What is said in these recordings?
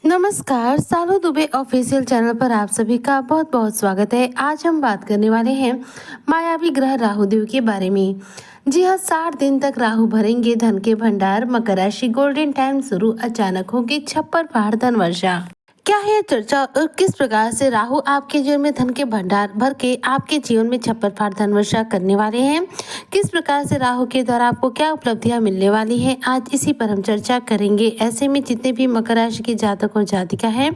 नमस्कार, सालों Dubey official channel पर आप सभी का बहुत बहुत स्वागत है। आज हम बात करने वाले हैं मायावी ग्रह राहु देव के बारे में। जी हाँ, 60 दिन तक राहु भरेंगे धन के भंडार। मकर राशि गोल्डन टाइम शुरू, अचानक होगी छप्पर पहाड़ धन वर्षा। क्या है चर्चा और किस प्रकार से राहु आपके जीवन में धन के भंडार भर के आपके जीवन में छप्पर फाड़ धन वर्षा करने वाले हैं। किस प्रकार से राहु के द्वारा आपको क्या उपलब्धियां मिलने वाली हैं, आज इसी पर हम चर्चा करेंगे। ऐसे में जितने भी मकर राशि के जातक और जातिका हैं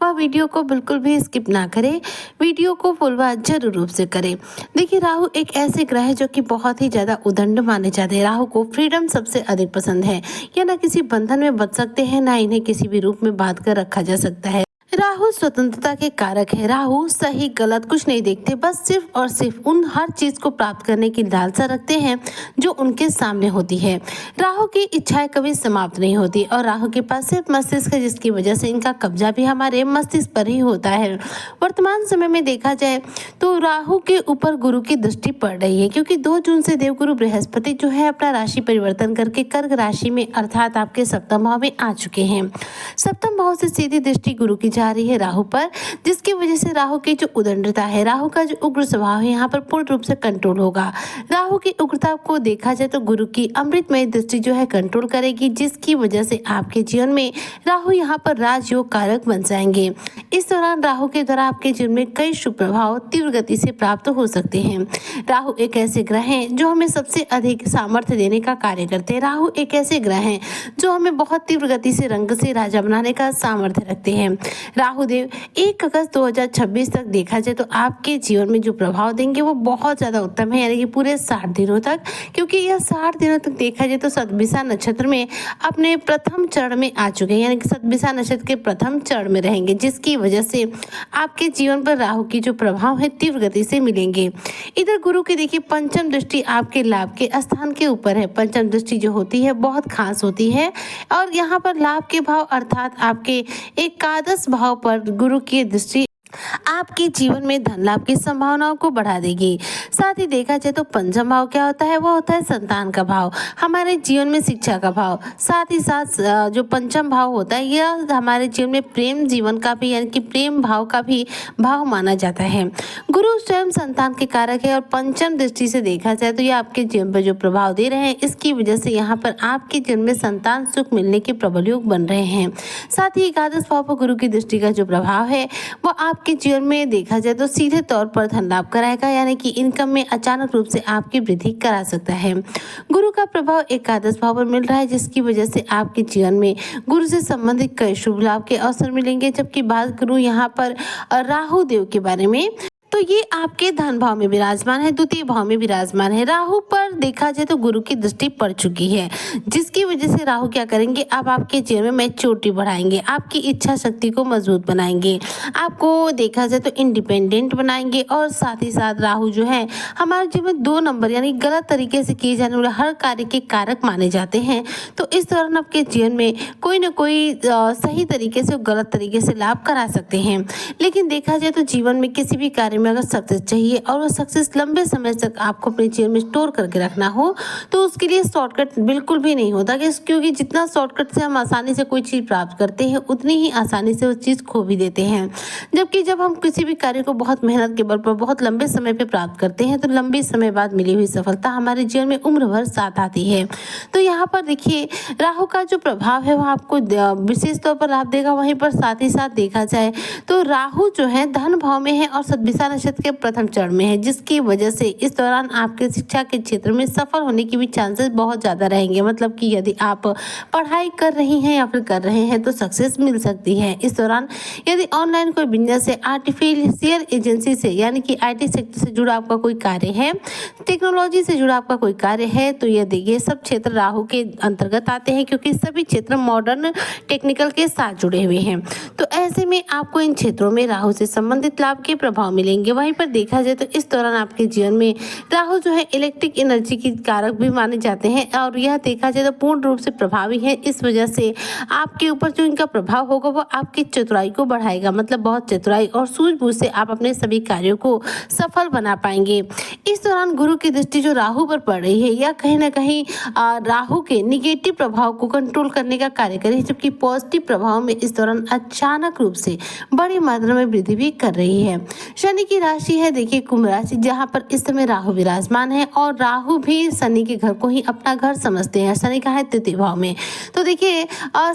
वह वीडियो को बिल्कुल भी स्किप ना करें, वीडियो को फुल वॉच जरूर रूप से करें। देखिए, राहु एक ऐसे ग्रह है जो कि बहुत ही ज्यादा उदंड माने जाते हैं। राहु को फ्रीडम सबसे अधिक पसंद है। यह न किसी बंधन में बंध सकते हैं, ना इन्हें किसी भी रूप में बांध कर रखा जा सकता है। राहु स्वतंत्रता के कारक है। राहु सही गलत कुछ नहीं देखते, बस सिर्फ और सिर्फ उन हर चीज को प्राप्त करने की लालसा रखते हैं जो उनके सामने होती है। राहु की इच्छाएं कभी समाप्त नहीं होती और राहु के पास सिर्फ मस्तिष्क है, जिसकी वजह से इनका कब्जा भी हमारे मस्तिष्क पर ही होता है। वर्तमान समय में देखा जाए तो राहु के ऊपर गुरु की दृष्टि पड़ रही है, क्योंकि 2 जून से देवगुरु बृहस्पति जो है अपना राशि परिवर्तन करके कर्क राशि में अर्थात आपके सप्तम भाव में आ चुके हैं। सप्तम भाव से सीधी दृष्टि गुरु की जा रही है राहु पर, जिसकी वजह से राहु की जो उदंडता है, राहु का जो उग्र स्वभाव है, यहाँ पर पूर्ण रूप से कंट्रोल होगा। राहु की उग्रता को देखा जाए तो गुरु की अमृतमय दृष्टि जो है कंट्रोल करेगी, जिसकी वजह से आपके जीवन में राहु यहाँ पर राजयोग कारक बन जाएंगे। इस दौरान राहु के द्वारा आपके जीवन में कई शुभ प्रभाव तीव्र गति से प्राप्त हो सकते हैं। राहु एक ऐसे ग्रह है जो हमें सबसे अधिक सामर्थ्य देने का कार्य करते हैं। राहु एक ऐसे ग्रह है जो हमें बहुत तीव्र गति से रंग से राजा बनाने का सामर्थ्य रखते हैं। राहु देव 1 अगस्त 2026 तक देखा जाए तो आपके जीवन में जो प्रभाव देंगे वो बहुत ज्यादा उत्तम है, यानी कि पूरे 60 दिनों तक, क्योंकि यह 60 दिनों तक देखा जाए तो सतभिषा नक्षत्र में अपने प्रथम चरण में आ चुके हैं, यानी कि सतभिषा नक्षत्र के प्रथम चरण में रहेंगे, जिसकी वजह से आपके जीवन पर राहु की जो प्रभाव है तीव्र गति से मिलेंगे। इधर गुरु की देखिए पंचम दृष्टि आपके लाभ के स्थान के ऊपर है। पंचम दृष्टि जो होती है बहुत खास होती है और यहाँ पर लाभ के भाव अर्थात आपके एकादश भाव पर गुरु की दृष्टि आपके जीवन में धन लाभ की संभावनाओं को बढ़ा देगी। साथ ही देखा जाए तो पंचम भाव क्या होता है, वो होता है संतान का भाव, हमारे जीवन में शिक्षा का भाव। साथ ही साथ जो पंचम भाव होता है यह हमारे जीवन में प्रेम जीवन का भी, यानी कि प्रेम भाव का भी भाव माना जाता है। गुरु स्वयं संतान के कारक है और पंचम दृष्टि से देखा जाए तो यह आपके जीवन पर जो प्रभाव दे रहे हैं, इसकी वजह से यहाँ पर आपके जीवन में संतान सुख मिलने के प्रबल योग बन रहे हैं। साथ ही एकादश भाव पर गुरु की दृष्टि का जो प्रभाव है वो आपके जीवन में देखा जाए तो सीधे तौर पर धन लाभ कराएगा, यानी कि इनकम में अचानक रूप से आपकी वृद्धि करा सकता है। गुरु का प्रभाव एकादश भाव पर मिल रहा है, जिसकी वजह से आपके जीवन में गुरु से संबंधित कई शुभ लाभ के अवसर मिलेंगे। जबकि बात करूं यहाँ पर राहु देव के बारे में, तो ये आपके धन भाव में विराजमान है, द्वितीय भाव में विराजमान है। राहु पर देखा जाए तो गुरु की दृष्टि पड़ चुकी है, जिसकी वजह से राहु क्या करेंगे, अब आपके जीवन में मैच्योरिटी बढ़ाएंगे, आपकी इच्छा शक्ति को मजबूत बनाएंगे, आपको देखा जाए तो इंडिपेंडेंट बनाएंगे। और साथ ही साथ राहु जो है हमारे जीवन में 2 नंबर यानी गलत तरीके से किए जाने वाले हर कार्य के कारक माने जाते हैं। तो इस दौरान आपके जीवन में कोई ना कोई सही तरीके से गलत तरीके से लाभ करा सकते हैं। लेकिन देखा जाए तो जीवन में किसी भी कार्य में अगर सक्सेस चाहिए और वो सक्सेस लंबे समय तक आपको अपने जीवन में स्टोर करके रखना हो तो उसके लिए शॉर्टकट बिल्कुल भी नहीं होता, क्योंकि जितना शॉर्टकट से हम आसानी से कोई चीज़ प्राप्त करते हैं उतनी ही आसानी से उस चीज़ खो भी देते हैं। जबकि जब हम किसी भी कार्य को बहुत मेहनत के बल पर बहुत लंबे समय पर प्राप्त करते हैं तो लंबे समय बाद मिली हुई सफलता हमारे जीवन में उम्र भर साथ आती है। तो यहाँ पर देखिए राहु का जो प्रभाव है वह आपको विशेष तौर पर लाभ देगा। वहीं पर साथ ही साथ देखा जाए तो राहु जो है धन भाव में है और सतभिषा नक्षत्र के प्रथम चरण में है, जिसकी वजह से इस दौरान आपके शिक्षा के क्षेत्र में सफल होने की भी चांसेस बहुत ज़्यादा रहेंगे। मतलब कि यदि आप पढ़ाई कर रही हैं या फिर कर रहे हैं तो सक्सेस मिल सकती है। इस दौरान यदि ऑनलाइन कोई बिजनेस है, आर्टिफिशियल एजेंसी से यानी कि IT सेक्टर से जुड़ा आपका कोई कार्य है, टेक्नोलॉजी से जुड़ा आपका कोई कार्य है, तो ये देखिए सब क्षेत्र राहु के अंतर्गत आते हैं, क्योंकि सभी क्षेत्र मॉडर्न टेक्निकल के साथ जुड़े हुए हैं। तो ऐसे में आपको इन क्षेत्रों में राहु से संबंधित लाभ के प्रभाव मिलेंगे। रहेंगे। वहीं पर देखा जाए तो इस दौरान आपके जीवन में राहु जो है इलेक्ट्रिक एनर्जी की कारक भी माने जाते हैं और यह देखा जाए तो पूर्ण रूप से प्रभावी है। इस वजह से आपके ऊपर जो इनका प्रभाव होगा वो आपकी चतुराई को बढ़ाएगा, मतलब बहुत चतुराई और सूझबूझ से आप अपने सभी कार्यों को सफल बना पाएंगे। इस दौरान गुरु की दृष्टि जो राहु पर पड़ रही है या कहीं ना कहीं राहु के निगेटिव प्रभाव को कंट्रोल करने का कार्य करेगी, जबकि पॉजिटिव प्रभाव में इस दौरान अचानक रूप से बड़ी मात्रा में वृद्धि भी कर रही है। शनि की राशि है देखिए कुंभ राशि, जहां पर इस समय राहु विराजमान है और राहु भी शनि के घर को ही अपना घर समझते हैं। शनि का है तृतीय भाव में, तो देखिए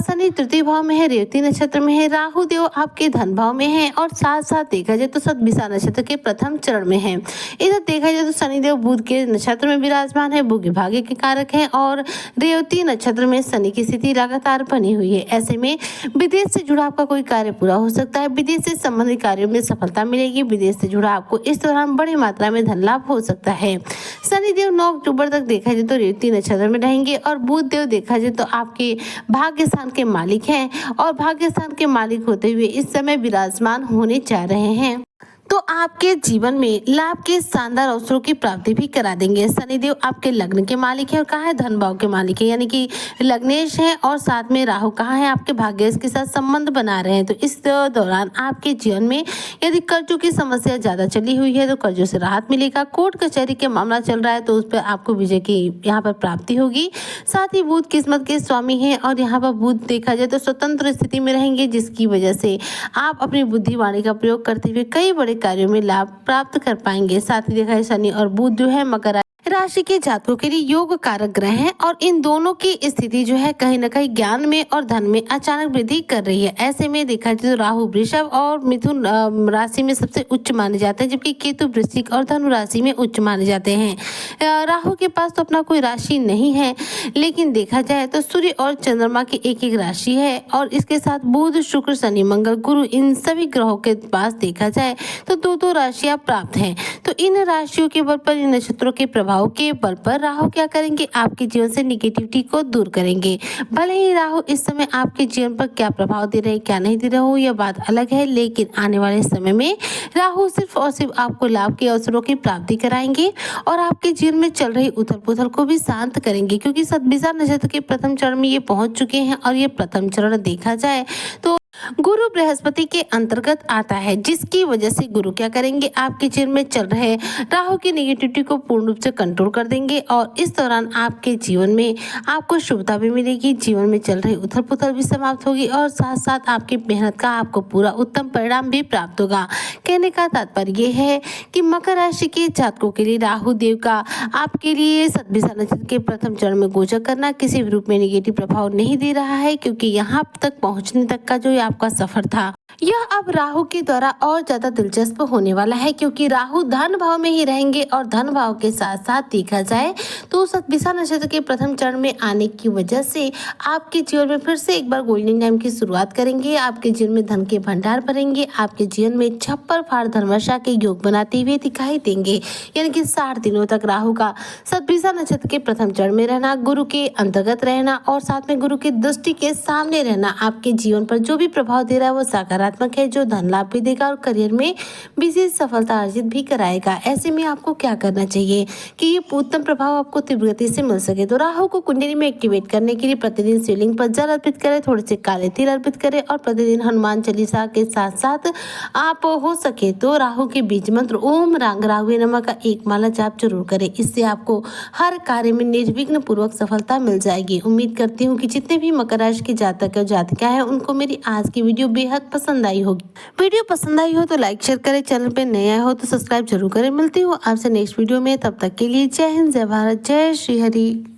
शनि तृतीय भाव में है, रेवती नक्षत्र में है, राहु देव आपके धन भाव में है और साथ साथ देखा जाए तो सतभिषा नक्षत्र के प्रथम चरण में है। इधर देखा जाए तो शनिदेव बुध के नक्षत्र में विराजमान है, भोग्य भाग्य के कारक है और रेवती नक्षत्र में शनि की स्थिति लगातार बनी हुई है। ऐसे में विदेश से जुड़ा आपका कोई कार्य पूरा हो सकता है, विदेश से संबंधित कार्यों में सफलता मिलेगी, विदेश से जुड़ा आपको इस दौरान बड़ी मात्रा में धन लाभ हो सकता है। शनिदेव 9 अक्टूबर तक देखा जाए तो रेवती नक्षत्र में रहेंगे और बुध देव देखा जाए तो आपके भाग्य स्थान के मालिक हैं और भाग्य स्थान के मालिक होते हुए इस समय विराजमान होने जा रहे हैं, तो आपके जीवन में लाभ के शानदार अवसरों की प्राप्ति भी करा देंगे। शनिदेव आपके लग्न के मालिक है और कहाँ है धन भाव के मालिक है, यानी कि लग्नेश है और साथ में राहु कहाँ है आपके भाग्येश के साथ संबंध बना रहे हैं। तो इस दौरान आपके जीवन में यदि कर्जों की समस्या ज्यादा चली हुई है तो कर्जों से राहत मिलेगा। कोर्ट कचहरी के मामला चल रहा है तो उस पर आपको विजय की यहाँ पर प्राप्ति होगी। साथ ही बुध किस्मत के स्वामी है और यहाँ पर बुध देखा जाए तो स्वतंत्र स्थिति में रहेंगे, जिसकी वजह से आप अपनी बुद्धिवाणी का प्रयोग करते हुए कई बड़े कार्यों में लाभ प्राप्त कर पाएंगे। साथ ही देखा है शनि और बुध जो है मकर राशि के जातकों के लिए योग कारक ग्रह हैं और इन दोनों की स्थिति जो है कहीं ना कहीं ज्ञान में और धन में अचानक वृद्धि कर रही है। ऐसे में देखा जाए तो राहु वृषभ और मिथुन राशि में सबसे उच्च माने जाते हैं, जबकि केतु वृश्चिक और धनु राशि में उच्च माने जाते हैं। राहु के पास तो अपना कोई राशि नहीं है, लेकिन देखा जाए तो सूर्य और चंद्रमा की एक एक राशि है और इसके साथ बुध शुक्र शनि मंगल गुरु इन सभी ग्रहों के पास देखा जाए तो दो राशियां प्राप्त हैं। तो इन राशियों के बल पर इन नक्षत्रों के प्रभाव के बल पर राहु क्या करेंगे, आपके जीवन से निगेटिविटी को दूर करेंगे। भले ही राहु इस समय आपके जीवन पर क्या प्रभाव दे रहे हैं क्या नहीं दे रहे हो यह बात अलग है, लेकिन आने वाले समय में राहु सिर्फ और सिर्फ आपको लाभ के अवसरों की प्राप्ति कराएंगे और आपके जीवन में चल रही उथल पुथल को भी शांत करेंगे, क्योंकि सतभिषा नक्षत्र के प्रथम चरण में ये पहुंच चुके हैं और ये प्रथम चरण देखा जाए तो गुरु बृहस्पति के अंतर्गत आता है, जिसकी वजह से गुरु क्या करेंगे, आपके जीवन में चल रहे राहु की नेगेटिविटी को पूर्ण रूप से कंट्रोल कर देंगे और इस दौरान आपके जीवन में आपको शुभता भी मिलेगी, जीवन में चल रही उथल पुथल भी समाप्त होगी और साथ साथ आपकी मेहनत का आपको पूरा उत्तम परिणाम भी प्राप्त होगा। कहने का तात्पर्य ये है कि मकर राशि के जातकों के लिए राहु देव का आपके लिए सतभिषा नक्षत्र के प्रथम चरण में गोचर करना किसी भी रूप में नेगेटिव प्रभाव नहीं दे रहा है, क्योंकि यहाँ तक पहुँचने तक का जो आपका सफर था यह अब राहु के द्वारा और ज्यादा दिलचस्प होने वाला है, क्योंकि राहु धन भाव में ही रहेंगे और धन भाव के साथ साथ देखा जाए तो सतभिषा नक्षत्र के प्रथम चरण में आने की वजह से आपके जीवन में फिर से एक बार गोल्डन टाइम की शुरुआत करेंगे। आपके जीवन में धन के भंडार भरेंगे, आपके जीवन में छप्पर फाड़ धनवर्षा के योग बनाते हुए दिखाई देंगे। यानी कि 60 दिनों तक राहु का सतभिषा नक्षत्र के प्रथम चरण में रहना, गुरु के अंतर्गत रहना और साथ में गुरु की दृष्टि के सामने रहना आपके जीवन पर जो भी प्रभाव दे रहा है वो सकारात्मक है, जो धन लाभ भी देगा और करियर में विशेष सफलता अर्जित भी कराएगा। ऐसे में आपको क्या करना चाहिए कि ये उत्तम प्रभाव आपको तीव्र गति से मिल सके, तो राहु को कुंडली में एक्टिवेट करने के लिए प्रतिदिन शिवलिंग पर जल अर्पित करें, थोड़े से काले तिल अर्पित करें और प्रतिदिन हनुमान चालीसा के साथ साथ आप हो सके तो राहु के बीज मंत्र ओम रांग राहुवे नमः का एक माला जाप जरूर करें। इससे आपको हर कार्य में निर्विघ्न पूर्वक सफलता मिल जाएगी। उम्मीद करती हूँ कि जितने भी मकर राशि के जातक और जातिका है उनको मेरी आज की वीडियो बेहद पसंद आई होगी। वीडियो पसंद आई हो तो लाइक शेयर करें, चैनल पे नए आए हो तो सब्सक्राइब जरूर करें। मिलती हूँ आपसे नेक्स्ट वीडियो में, तब तक के लिए जय हिंद, जय भारत, जय श्री हरि।